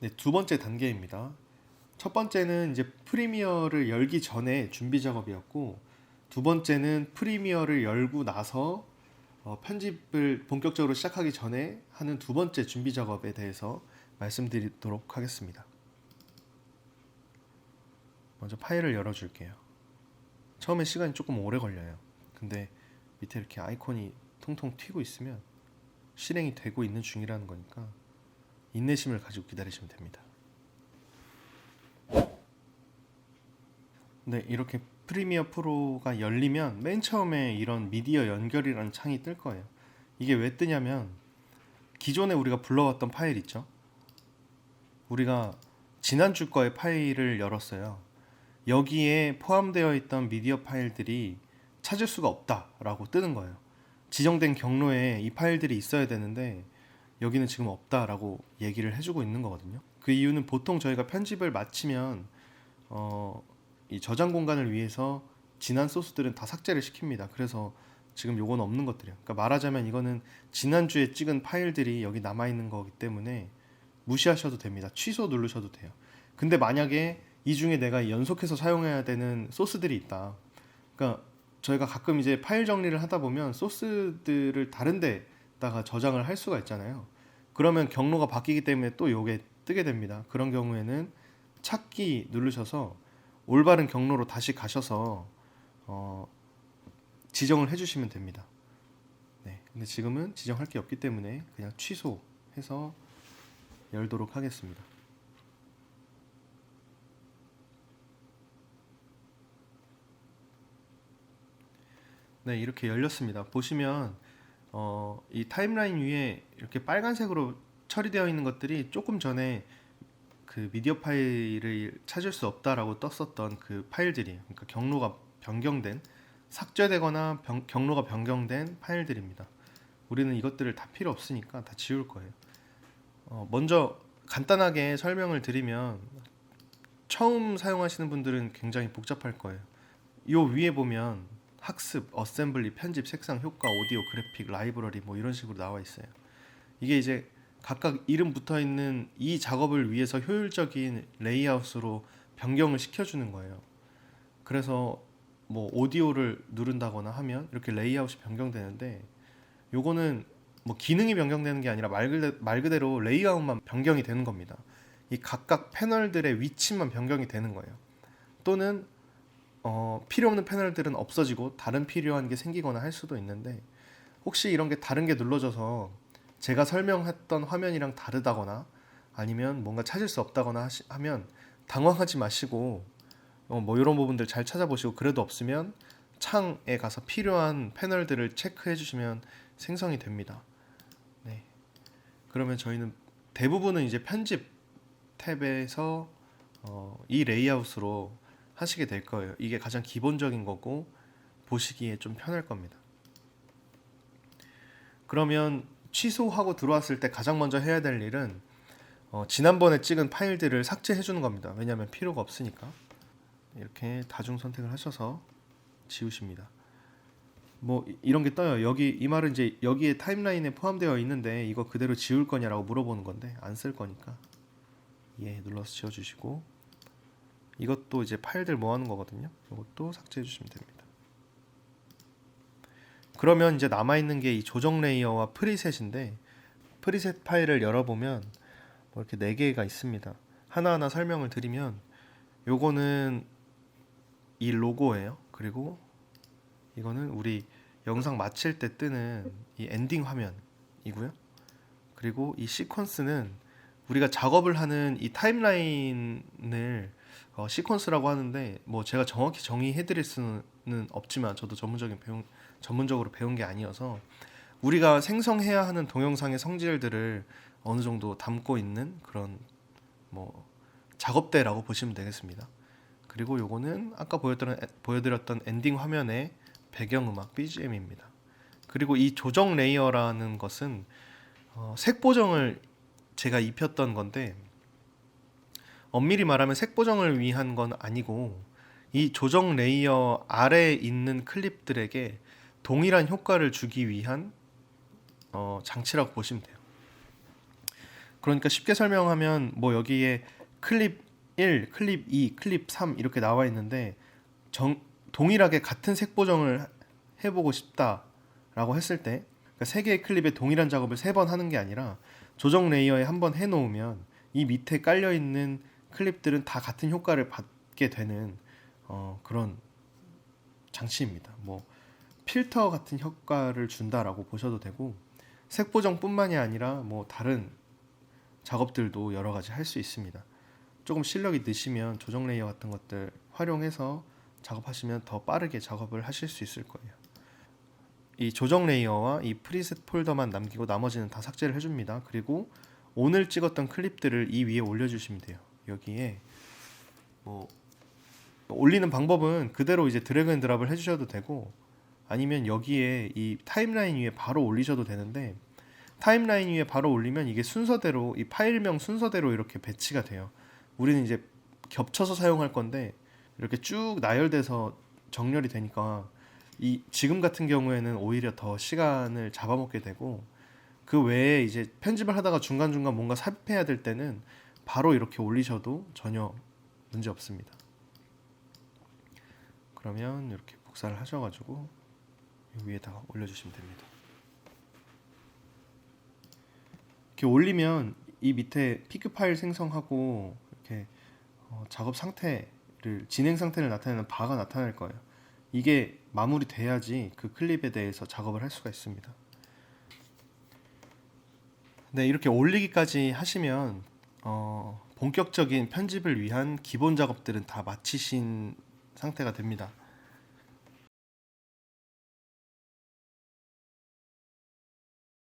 네, 두 번째 단계입니다. 첫 번째는 이제 프리미어를 열기 전에 준비 작업이었고, 두 번째는 프리미어를 열고 나서 편집을 본격적으로 시작하기 전에 하는 두 번째 준비 작업에 대해서 말씀드리도록 하겠습니다. 먼저 파일을 열어줄게요. 처음에 시간이 조금 오래 걸려요. 근데 밑에 이렇게 아이콘이 통통 튀고 있으면 실행이 되고 있는 중이라는 거니까 인내심을 가지고 기다리시면 됩니다. 네, 이렇게 프리미어 프로가 열리면 맨 처음에 이런 미디어 연결이라는 창이 뜰 거예요. 이게 왜 뜨냐면 기존에 우리가 불러왔던 파일 있죠? 우리가 지난주 거의 파일을 열었어요. 여기에 포함되어 있던 미디어 파일들이 찾을 수가 없다라고 뜨는 거예요. 지정된 경로에 이 파일들이 있어야 되는데 여기는 지금 없다라고 얘기를 해주고 있는 거거든요. 그 이유는 보통 저희가 편집을 마치면 이 저장 공간을 위해서 지난 소스들은 다 삭제를 시킵니다. 그래서 지금 요건 없는 것들이에요. 그러니까 말하자면 이거는 지난주에 찍은 파일들이 여기 남아있는 거기 때문에 무시하셔도 됩니다. 취소 누르셔도 돼요. 근데 만약에 이 중에 내가 연속해서 사용해야 되는 소스들이 있다. 그러니까 저희가 가끔 이제 파일 정리를 하다 보면 소스들을 다른 데다가 저장을 할 수가 있잖아요. 그러면 경로가 바뀌기 때문에 또 요게 뜨게 됩니다. 그런 경우에는 찾기 누르셔서 올바른 경로로 다시 가셔서 지정을 해주시면 됩니다. 네, 근데 지금은 지정할 게 없기 때문에 그냥 취소해서 열도록 하겠습니다. 네, 이렇게 열렸습니다. 보시면 이 타임라인 위에 이렇게 빨간색으로 처리되어 있는 것들이 조금 전에 그 미디어 파일을 찾을 수 없다라고 떴었던 그 파일들이에요. 그러니까 경로가 변경된, 삭제되거나 경로가 변경된 파일들입니다. 우리는 이것들을 다 필요 없으니까 다 지울 거예요. 먼저 간단하게 설명을 드리면 처음 사용하시는 분들은 굉장히 복잡할 거예요. 요 위에 보면 학습, 어셈블리, 편집, 색상, 효과, 오디오, 그래픽, 라이브러리 뭐 이런 식으로 나와 있어요. 이게 이제 각각 이름 붙어 있는 이 작업을 위해서 효율적인 레이아웃으로 변경을 시켜주는 거예요. 그래서 뭐 오디오를 누른다거나 하면 이렇게 레이아웃이 변경되는데 요거는 뭐 기능이 변경되는 게 아니라 말 그대로 레이아웃만 변경이 되는 겁니다. 이 각각 패널들의 위치만 변경이 되는 거예요. 또는 필요 없는 패널들은 없어지고 다른 필요한 게 생기거나 할 수도 있는데 혹시 이런 게 다른 게 눌러져서 제가 설명했던 화면이랑 다르다거나 아니면 뭔가 찾을 수 없다거나 하면 당황하지 마시고 뭐 이런 부분들 잘 찾아보시고 그래도 없으면 창에 가서 필요한 패널들을 체크해 주시면 생성이 됩니다. 네. 그러면 저희는 대부분은 이제 편집 탭에서 이 레이아웃으로 하시게 될 거예요. 이게 가장 기본적인 거고 보시기에 좀 편할 겁니다. 그러면 취소하고 들어왔을 때 가장 먼저 해야 될 일은 지난번에 찍은 파일들을 삭제해 주는 겁니다. 왜냐하면 필요가 없으니까. 이렇게 다중 선택을 하셔서 지우십니다. 뭐 이런 게 떠요. 여기 이 말은 이제 여기에 타임라인에 포함되어 있는데 이거 그대로 지울 거냐라고 물어보는 건데 안 쓸 거니까 예 눌러서 지워주시고 이것도 이제 파일들 모아놓은 거거든요. 이것도 삭제해 주시면 됩니다. 그러면 이제 남아있는 게 이 조정 레이어와 프리셋인데 프리셋 파일을 열어보면 뭐 이렇게 4개가 있습니다. 하나하나 설명을 드리면 요거는 이 로고예요. 그리고 이거는 우리 영상 마칠 때 뜨는 이 엔딩 화면이고요. 그리고 이 시퀀스는 우리가 작업을 하는 이 타임라인을 시퀀스라고 하는데 뭐 제가 정확히 정의해 드릴 수는 없지만 저도 전문적으로 배운 게 아니어서 우리가 생성해야 하는 동영상의 성질들을 어느 정도 담고 있는 그런 뭐 작업대라고 보시면 되겠습니다. 그리고 요거는 아까 보여드렸던 엔딩 화면의 배경음악 BGM입니다. 그리고 이 조정 레이어라는 것은 색 보정을 제가 입혔던 건데 엄밀히 말하면 색 보정을 위한 건 아니고 이 조정 레이어 아래에 있는 클립들에게 동일한 효과를 주기 위한 장치라고 보시면 돼요. 그러니까 쉽게 설명하면 뭐 여기에 클립 1, 클립 2, 클립 3 이렇게 나와 있는데 동일하게 같은 색 보정을 해보고 싶다라고 했을 때, 그러니까 세 개의 클립에 동일한 작업을 세 번 하는 게 아니라 조정 레이어에 한 번 해놓으면 이 밑에 깔려 있는 클립들은 다 같은 효과를 받게 되는 그런 장치입니다. 뭐 필터 같은 효과를 준다라고 보셔도 되고, 색 보정뿐만이 아니라 뭐 다른 작업들도 여러 가지 할 수 있습니다. 조금 실력이 느시면 조정 레이어 같은 것들 활용해서 작업하시면 더 빠르게 작업을 하실 수 있을 거예요. 이 조정 레이어와 이 프리셋 폴더만 남기고 나머지는 다 삭제를 해줍니다. 그리고 오늘 찍었던 클립들을 이 위에 올려주시면 돼요. 여기에 뭐 올리는 방법은 그대로 이제 드래그 앤 드랍을 해주셔도 되고, 아니면 여기에 이 타임라인 위에 바로 올리셔도 되는데, 타임라인 위에 바로 올리면 이게 순서대로 이 파일명 순서대로 이렇게 배치가 돼요. 우리는 이제 겹쳐서 사용할 건데 이렇게 쭉 나열돼서 정렬이 되니까 이 지금 같은 경우에는 오히려 더 시간을 잡아먹게 되고, 그 외에 이제 편집을 하다가 중간중간 뭔가 삽입해야 될 때는 바로 이렇게 올리셔도 전혀 문제 없습니다. 그러면 이렇게 복사를 하셔가지고 위에다가 올려주시면 됩니다. 이렇게 올리면 이 밑에 피크 파일 생성하고 이렇게 작업 상태를 진행 상태를 나타내는 바가 나타날 거예요. 이게 마무리돼야지 그 클립에 대해서 작업을 할 수가 있습니다. 네, 이렇게 올리기까지 하시면 본격적인 편집을 위한 기본 작업들은 다 마치신 상태가 됩니다.